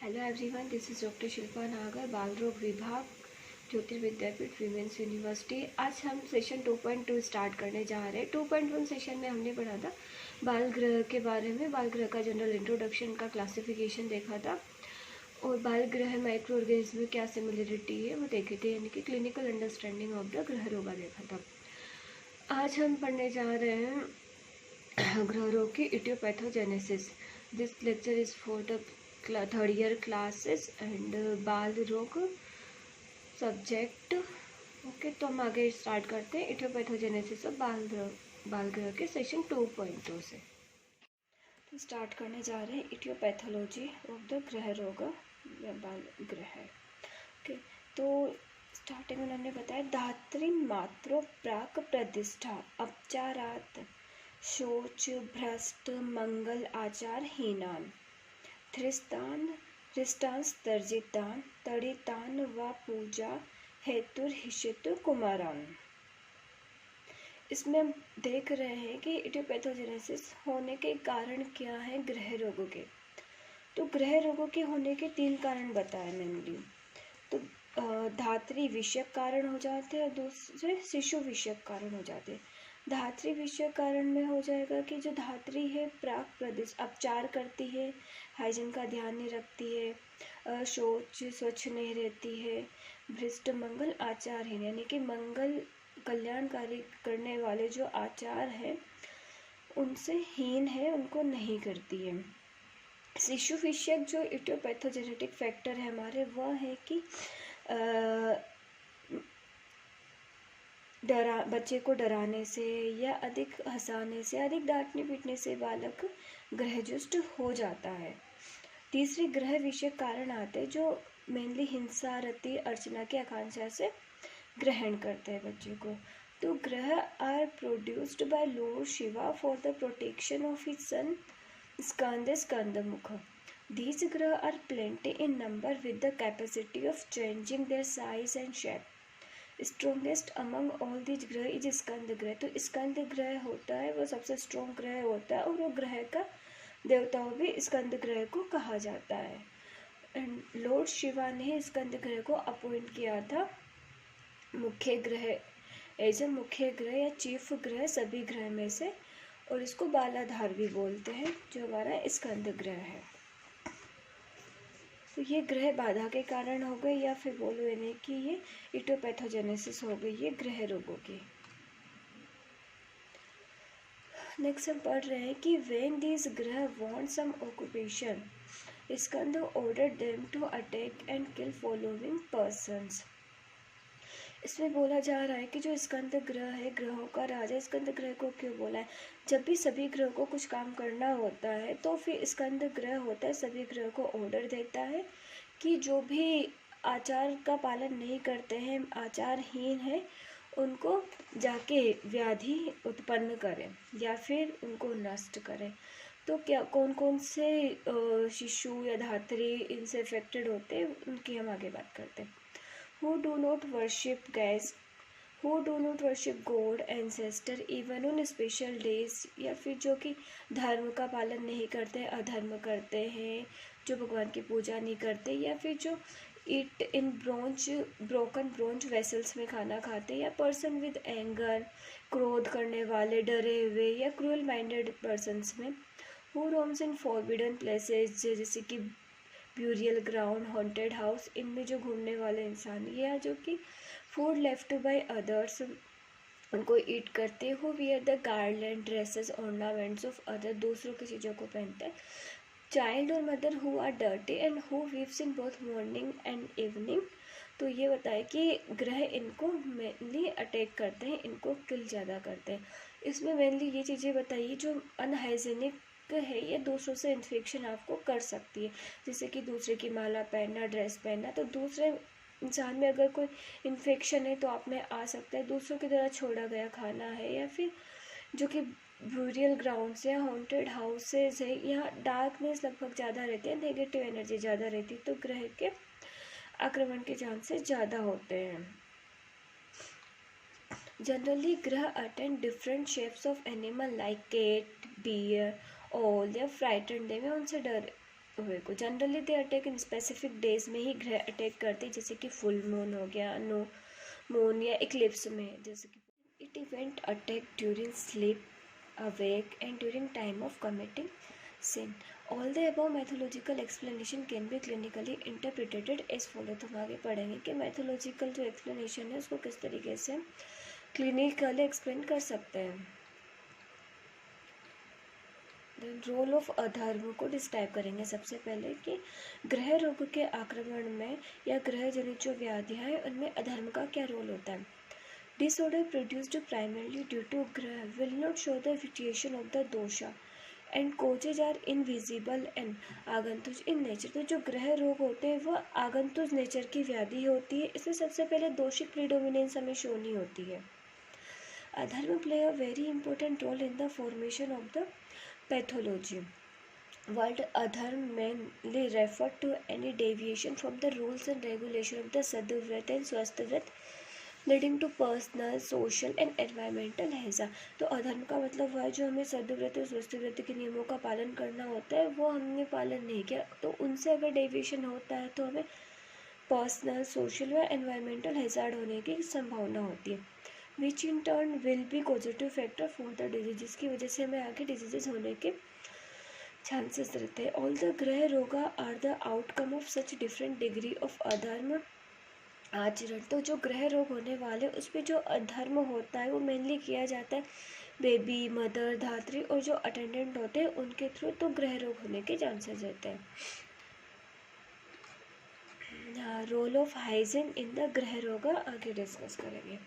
Hello everyone, this is doctor Shilpa नागर, बाल रोग विभाग, ज्योतिर्विद्यापीठ वीमेंस यूनिवर्सिटी। आज हम सेशन 2.2 स्टार्ट करने जा रहे हैं। 2.1 सेशन में हमने पढ़ा था बाल ग्रह के बारे में, बाल ग्रह का जनरल इंट्रोडक्शन का क्लासिफिकेशन देखा था और बाल ग्रह माइक्रो ऑर्गेनिज्म में क्या सिमिलरिटी है वो देखे थे, यानी कि clinical understanding of the graha रोगा देखा था। आज हम पढ़ने जा रहे हैं ग्रह रोग की aetiopathogenesis. This lecture is for the third year classes and बाल रोग सब्जेक्ट। ओके, तो हम आगे स्टार्ट करते हैं इटियोपैथोजेनेसिस ऑफ बाल ग्रह के सेशन 2.2 से। तो स्टार्ट करने जा रहे हैं इटियोपैथोलॉजी ऑफ द ग्रह रोग या बाल ग्रह। ओके, तो स्टार्टिंग में उन्होंने बताया धात्री मात्रो प्राक प्रतिष्ठा अपचारात शोच भ्रष्ट मंगल आचार हीनान हृष्टांस्तर्जितान तड़ितान व पूजा हेतुर्हिषित कुमारान। इसमें हम देख रहे हैं कि इटियोपैथोजेनेसिस होने के कारण क्या है ग्रह रोगों के। तो ग्रह रोगों के होने के 3 कारण बताए मेनली। तो धात्री विषयक कारण हो जाते हैं और दूसरे शिशु विषयक कारण हो जाते हैं। धात्री विषय कारण में हो जाएगा कि जो धात्री है प्राक प्रदेश अपचार करती है, हाइजीन का ध्यान नहीं रखती है, शौच स्वच्छ नहीं रहती है, भ्रष्ट मंगल आचारहीन यानी कि मंगल कल्याणकारी करने वाले जो आचार हैं उनसे हीन है, उनको नहीं करती है। शिशु विषयक जो इटियोपैथोजेनेटिक फैक्टर है हमारे वह है कि बच्चे को डराने से या अधिक हंसाने से, अधिक डांटने पीटने से बालक ग्रहजुष्ट हो जाता है। तीसरी ग्रह विषय कारण आते हैं जो मेनली हिंसा रति अर्चना की आकांक्षा से ग्रहण करते हैं बच्चे को। तो ग्रह are produced by lord Shiva for the protection of his son Skandamukh. These ग्रह are plenty in number with the capacity of changing their size and shape. Strongest among all these ग्रह इज स्कंद ग्रह। तो स्कंद ग्रह होता है वो सबसे स्ट्रॉन्ग ग्रह होता है और वो ग्रह का देवताओं भी स्कंद ग्रह को कहा जाता है। एंड लॉर्ड शिवा ने स्कंद ग्रह को अपॉइंट किया था मुख्य ग्रह एज ए मुख्य ग्रह या चीफ ग्रह सभी ग्रह में से, और इसको बालाधार भी बोलते हैं जो हमारा स्कंद ग्रह है। तो ये ग्रह बाधा के कारण हो गए या फिर बोलो यानी कि ये इटियोपैथोजेनेसिस हो गई ये ग्रह रोगों की। नेक्स्ट हम पढ़ रहे हैं कि when these graha want some occupation Skanda order them to attack and kill following persons. इसमें बोला जा रहा है कि जो स्कंद ग्रह है ग्रहों का राजा, स्कंद ग्रह को क्यों बोला है? जब भी सभी ग्रह को कुछ काम करना होता है तो फिर स्कंद ग्रह होता है सभी ग्रह को ऑर्डर देता है कि जो भी आचार का पालन नहीं करते हैं, आचारहीन है, उनको जाके व्याधि उत्पन्न करें या फिर उनको नष्ट करें। तो क्या कौन कौन से शिशु या धात्री इनसे अफेक्टेड होते हैं उनकी हम आगे बात करते हैं। who do not worship God ancestor even on special days, या फिर जो कि धर्म का पालन नहीं करते, अधर्म करते हैं, जो भगवान की पूजा नहीं करते, या फिर जो ईट इन ब्रोकन ब्रोंज वेसल्स में खाना खाते, या पर्सन विद एंगर क्रोध करने वाले, डरे हुए या क्रूअल माइंडेड पर्सन्स में। Who roams in forbidden places जैसे कि ब्यूरियल ग्राउंड, हॉन्टेड हाउस, इनमें जो घूमने वाले इंसान या जो कि फूड लेफ्ट बाय अदर्स उनको ईट करते हो, wear the garland dresses ornaments of other, दूसरों की चीज़ों को पहनते हैं। चाइल्ड और mother who are dirty and who weaves in both morning and evening. तो ये बताए कि ग्रह इनको मेनली अटैक करते हैं, इनको किल ज़्यादा करते हैं। इसमें मेनली ये चीज़ें बताइए जो अनहाइजेनिक है या दूसरों से इन्फेक्शन आपको कर सकती है, जैसे कि दूसरे की माला पहनना, ड्रेस पहनना। तो दूसरे इंसान में अगर कोई इन्फेक्शन है तो आप में आ सकता है, दूसरों की तरह छोड़ा गया खाना है, या फिर जो कि ब्यूरियल ग्राउंड्स या हॉन्टेड हाउसेज है, यहाँ डार्कनेस लगभग ज़्यादा रहती है, नेगेटिव एनर्जी ज़्यादा रहती है, तो ग्रह के आक्रमण के चांसेस ज़्यादा होते हैं। Generally graha attend different shapes of animal like cat, bear, owl या फ्राइटन डे में उनसे हुए को। Generally they attack in specific days में ही ग्रह अटैक करते हैं, जैसे कि फुल मून हो गया, नो मून या इक्लिप्स में। जैसे कि it event attack during sleep, awake and during time of committing sin. All the above mythological explanation can be clinically interpreted as follow. तो हम आगे पढ़ेंगे कि mythological जो explanation है उसको किस तरीके से clinically explain कर सकते हैं। रोल ऑफ अधर्म को डिस्क्राइब करेंगे सबसे पहले कि ग्रह रोग के आक्रमण में या ग्रह जनित जो व्याधियाँ हैं उनमें अधर्म का क्या रोल होता है। Disorder produced primarily due to graha will not show the situation of the dosha and causes are invisible and आगंतुज in nature। तो जो ग्रह रोग होते हैं वह आगंतुज नेचर की व्याधि होती है, इसमें सबसे पहले दोषिक प्रीडोमिनेंस हमें शो नहीं होती है। Adharma play a very important role in the formation of the pathology. Word adharm mainly refer to any deviation from the rules and regulation of the Sadhuvrat and Swasthvrat leading to personal, social and environmental हैजा। तो अधर्म का मतलब है जो हमें सदव्रत और स्वस्थव्रत के नियमों का पालन करना होता है वो हमने पालन नहीं किया, तो उनसे अगर डेविएशन होता है तो हमें पर्सनल, सोशल व एनवायरमेंटल हैजार्ड होने की संभावना होती है, which in turn will be positive factor for the disease, जिसकी वजह से हमें आगे डिजीजेज होने के चांसेस रहते हैं। All the graha roga are the outcome of such different degree of adharma acharan. तो जो ग्रह रोग होने वाले उसमें जो अधर्म होता है वो मेनली किया जाता है बेबी, मदर, धात्री और जो अटेंडेंट होते हैं उनके थ्रू, तो ग्रह रोग होने के चांसेस रहते हैं। Role of hygiene in the graha rog आगे डिस्कस करेंगे।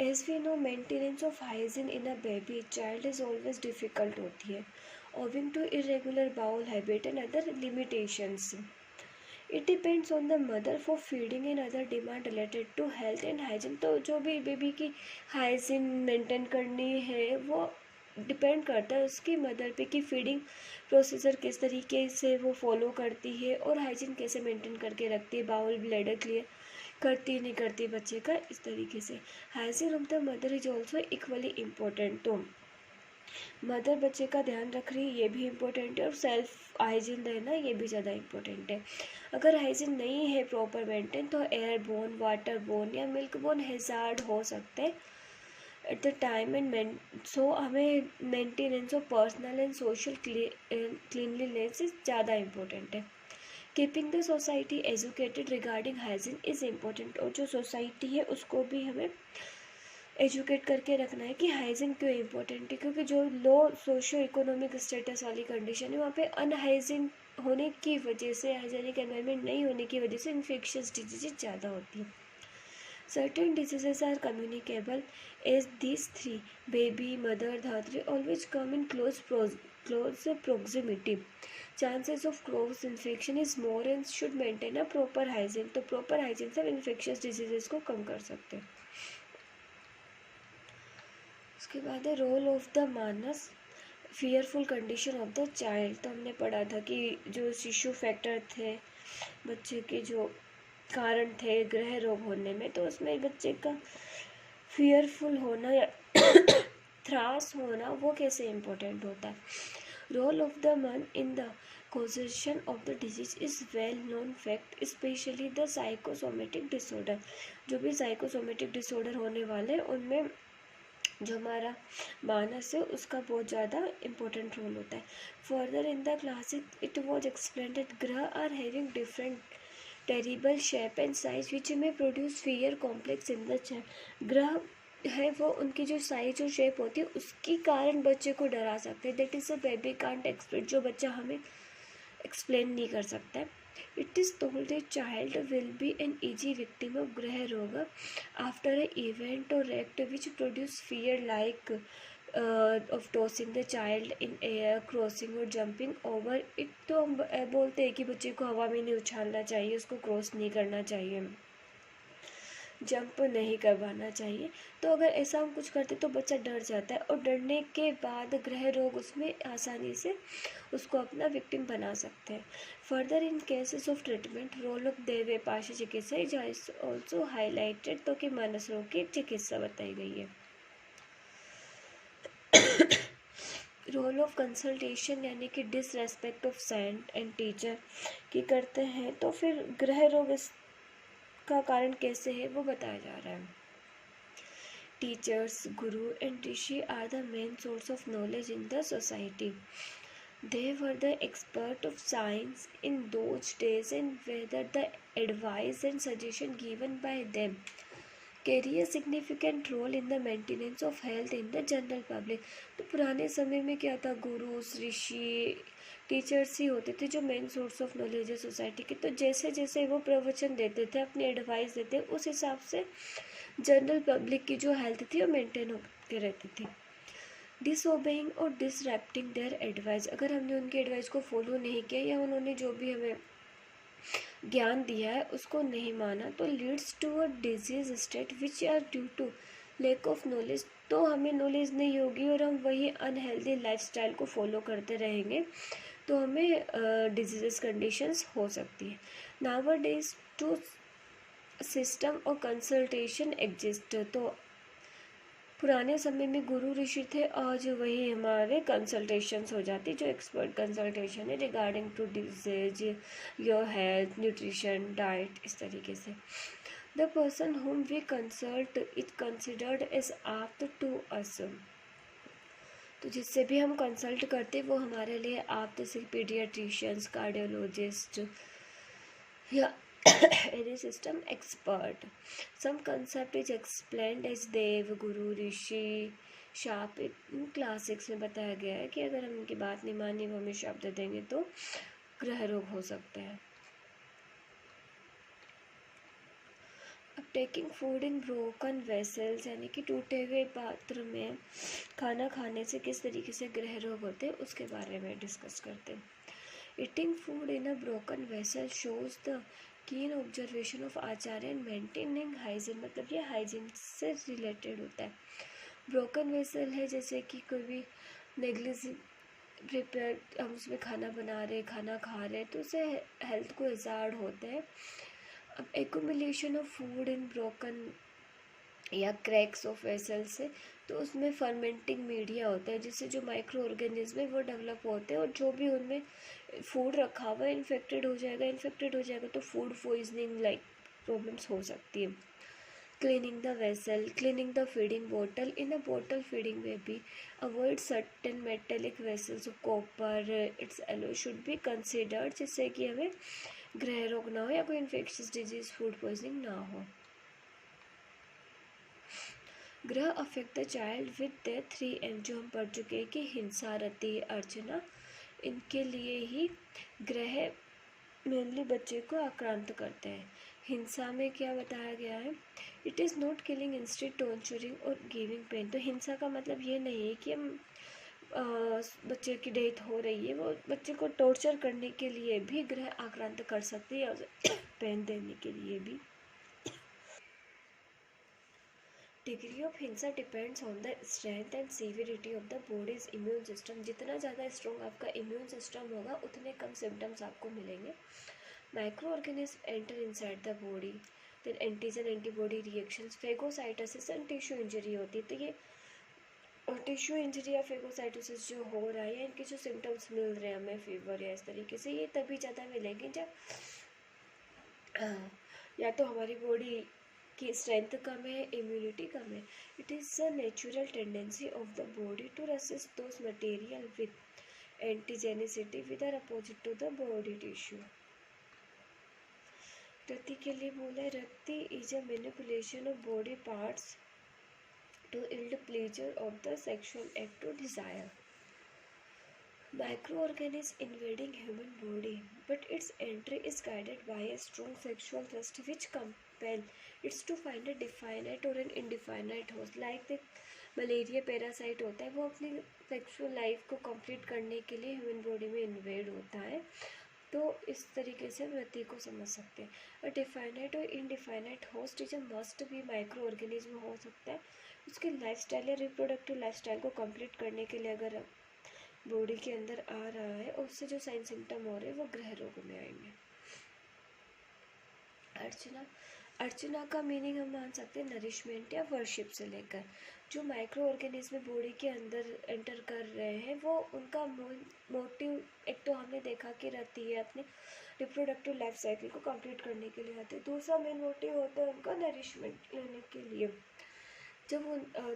As we know maintenance of hygiene in a baby child is always difficult होती है, owing to irregular bowel habit and other limitations. It depends on the mother for feeding and other demand related to health and hygiene. तो जो भी baby की hygiene maintain करनी है वो depend करता है उसकी मदर पे कि फीडिंग प्रोसीजर किस तरीके से वो फॉलो करती है और हाइजीन कैसे मेंटेन करके रखती है, बाउल ब्लैडर क्लियर करती नहीं करती बच्चे का, इस तरीके से। Hygiene of the mother is also equally important. तो मदर बच्चे का ध्यान रख रही है ये भी इम्पोर्टेंट है और सेल्फ हाइजीन रहना ये भी ज़्यादा इम्पोर्टेंट है। अगर हाइजीन नहीं है प्रॉपर मेंटेन तो एयर बोन, वाटर बोन या मिल्क बोन हैजार्ड हो सकते हैं at the time and so हमें maintenance of personal and social cleanliness ज़्यादा इम्पोर्टेंट है। Keeping the society educated regarding hygiene is important. और जो सोसाइटी है उसको भी हमें एजुकेट करके रखना है कि हाइजीन क्यों इम्पोर्टेंट है, क्योंकि जो लो सोशो इकोनॉमिक स्टेटस वाली कंडीशन है वहाँ पे अनहाइजीन होने की वजह से, हाइजीनिक एनवायरनमेंट नहीं होने की वजह से इन्फेक्शियस डिजीजेज ज़्यादा होती है। Certain diseases are communicable as this three baby, mother, धात्री always come in close proximity. Chances of cross infection is more and should maintain a proper hygiene। तो प्रॉपर हाइजीन से इन्फेक्शियस डिजीजेस को कम कर सकते हैं। उसके बाद है role of the manas, fearful condition of the child. तो हमने पढ़ा था कि जो शिशु फैक्टर थे बच्चे के जो कारण थे ग्रह रोग होने में, तो उसमें बच्चे का फियरफुल होना या त्रास होना वो कैसे इम्पोर्टेंट होता है। रोल ऑफ द मन in the causation of the disease is well known fact, especially the psychosomatic disorder। जो भी साइकोसोमेटिक डिसऑर्डर होने वाले उनमें जो हमारा मानस है उसका बहुत ज़्यादा इम्पोर्टेंट रोल होता है। Further in the classic it was explain that ग्रह are having different terrible shape and size which may produce fear complex in the child. ग्रह है वो उनकी जो साइज और शेप होती है उसके कारण बच्चे को डरा सकते हैं। That is a baby can't explain, जो बच्चा हमें एक्सप्लेन नहीं कर सकता है। It is told that child will be an easy victim of ग्रह रोग after an event or act which produce fear like of tossing the child in air, crossing और jumping over it। तो हम बोलते हैं कि बच्चे को हवा में नहीं उछालना चाहिए, उसको क्रॉस नहीं करना चाहिए, जंप नहीं करवाना चाहिए। तो अगर ऐसा हम कुछ करते तो बच्चा डर जाता है और डरने के बाद ग्रह रोग उसमें आसानी से उसको अपना विक्टिम बना सकते हैं। Further in cases of treatment role of दैव्य पार्श्व चिकित्सा इज ऑल्सो हाईलाइटेड। तो कि मानस रोग की चिकित्सा बताई गई है। रोल ऑफ कंसल्टेशन यानी कि disrespect of science and teacher की करते हैं, तो फिर ग्रह रोग इसका कारण कैसे है वो बताया जा रहा है। Teachers, guru and rishi are the main source of knowledge in the society. They were the expert of science in those days, and whether the advice and suggestion given by them carry a significant role in the maintenance of health in the general public. तो पुराने समय में क्या था, guru's, ऋषि, teachers ही होते थे जो main source of knowledge है सोसाइटी के। तो जैसे जैसे वो प्रवचन देते थे, अपनी एडवाइस देते, उस हिसाब से जनरल पब्लिक की जो हेल्थ थी वो मेंटेन होकर रहती थी। डिसओबेइंग और डिसरेप्टिंग देयर एडवाइस, अगर हमने उनकी एडवाइस को फॉलो नहीं किया या उन्होंने जो भी हमें ज्ञान दिया है उसको नहीं माना, तो leads to a disease state which are due to lack of knowledge. तो हमें नॉलेज नहीं होगी और हम वही अनहेल्दी लाइफस्टाइल को फॉलो करते रहेंगे, तो हमें डिजीज़ कंडीशंस हो सकती है। नाउअडेज टू सिस्टम और कंसल्टेशन एग्जिस्ट, तो पुराने समय में गुरु ऋषि थे, आज वही हमारे कंसल्टेशंस हो जाती, जो एक्सपर्ट कंसल्टेशन है regarding to disease, your health, nutrition, diet, इस तरीके से। The person whom we consult is considered as apt to us, तो जिससे भी हम कंसल्ट करते वो हमारे लिए आप्त, जैसे पीडियाट्रिशियंस, कार्डियोलॉजिस्ट या any system expert. Some concept is explained as Dev, Guru, Rishi, shop. In classics में बताया गया है कि अगर हम इनकी बात नहीं मानी, वो हमें शब्द देंगे तो ग्रह रोग हो सकते हैं। अब taking food in broken vessels यानी कि टूटे हुए पात्र में खाना खाने से किस तरीके से ग्रह रोग होते हैं उसके बारे में डिस्कस करते हैं। Eating food in a broken vessel shows the keen observation of Acharya and maintaining hygiene, मतलब ये हाइजीन से रिलेटेड होता है। ब्रोकन वेसल है जैसे कि कोई भी नेग्लिजिबल प्रिपेयर, हम उसमें खाना बना रहे, खाना खा रहे, तो उससे हेल्थ को हज़ार्ड होते हैं। अब accumulation of food in broken या क्रैक्स ऑफ वेसल से, तो उसमें फर्मेंटिंग मीडिया होता है जिससे जो माइक्रो ऑर्गेनिज्म है वो डेवलप होते हैं, और जो भी उनमें फूड रखा हुआ है इन्फेक्टेड हो जाएगा तो फूड पॉइजनिंग लाइक प्रॉब्लम्स हो सकती है। Cleaning the vessel, cleaning the feeding बोतल इन अ बोतल feeding baby, avoid certain metallic vessels of copper, it's alloy should be considered, जिससे कि हमें ग्रह रोग ना हो या कोई इन्फेक्शियस डिजीज, फूड पॉइजनिंग ना हो। ग्रह affect the child with the 3M, जो हम पढ़ चुके हैं कि हिंसा, रति, अर्चना, इनके लिए ही ग्रह मेनली बच्चे को आक्रांत करते हैं। हिंसा में क्या बताया गया है, it is not killing instead torturing और गिविंग पेन। तो हिंसा का मतलब ये नहीं है कि हम बच्चे की डेथ हो रही है, वो बच्चे को टॉर्चर करने के लिए भी ग्रह आक्रांत कर सकती है और पेन देने के लिए भी। डिग्री ऑफ हिंसा depends on the strength and severity of the bodies immune system. जितना ज़्यादा स्ट्रॉन्ग आपका इम्यून सिस्टम होगा उतने कम सिम्टम्स आपको मिलेंगे। Microorganism enter inside the body, then antigen antibody reactions, phagocytosis and tissue injury होती है। तो ये टिश्यू इंजरी या फेगोसाइटोसिस जो हो रहा है, इनके जो सिम्टम्स मिल रहे हैं हमें फीवर या इस तरीके से, ये तभी ज़्यादा मिलेंगे जब या तो हमारी बॉडी की स्ट्रेंथ कम है, इम्यूनिटी कम है। It is a natural tendency of the body to resist those material with antigenicity with are opposite to the body tissue. रति के लिए बोला है, rati is a manipulation of body parts to yield pleasure of the sexual act or desire. Microorganism invading human body, but its entry is guided by a strong sexual thrust which compel it to find a definite or an indefinite host. Like the malaria parasite होता है, वो अपनी sexual life को complete करने के लिए human body में invade होता है। तो इस तरीके से व्यक्ति को समझ सकते हैं। और डिफाइनाइट और indefinite host is a must भी माइक्रो ऑर्गेनिज्म हो सकता है, उसके लाइफस्टाइल या रिप्रोडक्टिव लाइफस्टाइल को कंप्लीट करने के लिए अगर बॉडी के अंदर आ रहा है और उससे जो साइन सिम्टम हो रहे हैं वो ग्रह रोगों में आएंगे। अर्चना, अर्चना का मीनिंग हम मान सकते हैं नरिशमेंट या वर्शिप से लेकर। जो माइक्रो ऑर्गेनिज्म बॉडी के अंदर एंटर कर रहे हैं वो उनका मोटिव एक तो हमने देखा कि रहती है अपने रिप्रोडक्टिव लाइफ साइकिल को कंप्लीट करने के लिए आते हैं। दूसरा मेन मोटिव होता है उनका नरिशमेंट लेने के लिए। जब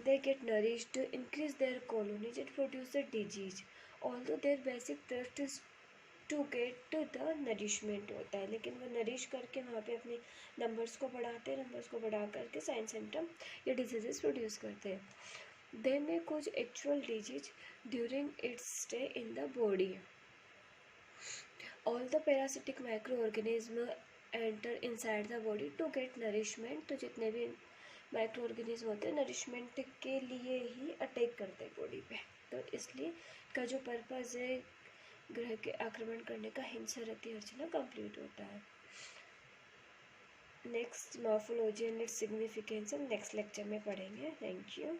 they get nourished increase their colonies it produce disease although their basic thrust is to get the nourishment होता है, लेकिन वो नरिश करके वहाँ पे अपने नंबर्स को बढ़ाते हैं, नंबर्स को बढ़ा करके साइन सिम्टम या डिजीजेस प्रोड्यूस करते हैं। दे में कुछ actual disease during its stay in the body. All the parasitic microorganism enter inside the body to get nourishment. तो जितने भी माइक्रो ऑर्गेनिज्म होते हैं नरिशमेंट के लिए ही अटैक करते हैं बॉडी पे। तो इसलिए का जो पर्पज़ है ग्रह के आक्रमण करने का हिंसा रति अर्चना कंप्लीट होता है। Next morphology and its significance हम नेक्स्ट लेक्चर में पढ़ेंगे। Thank you.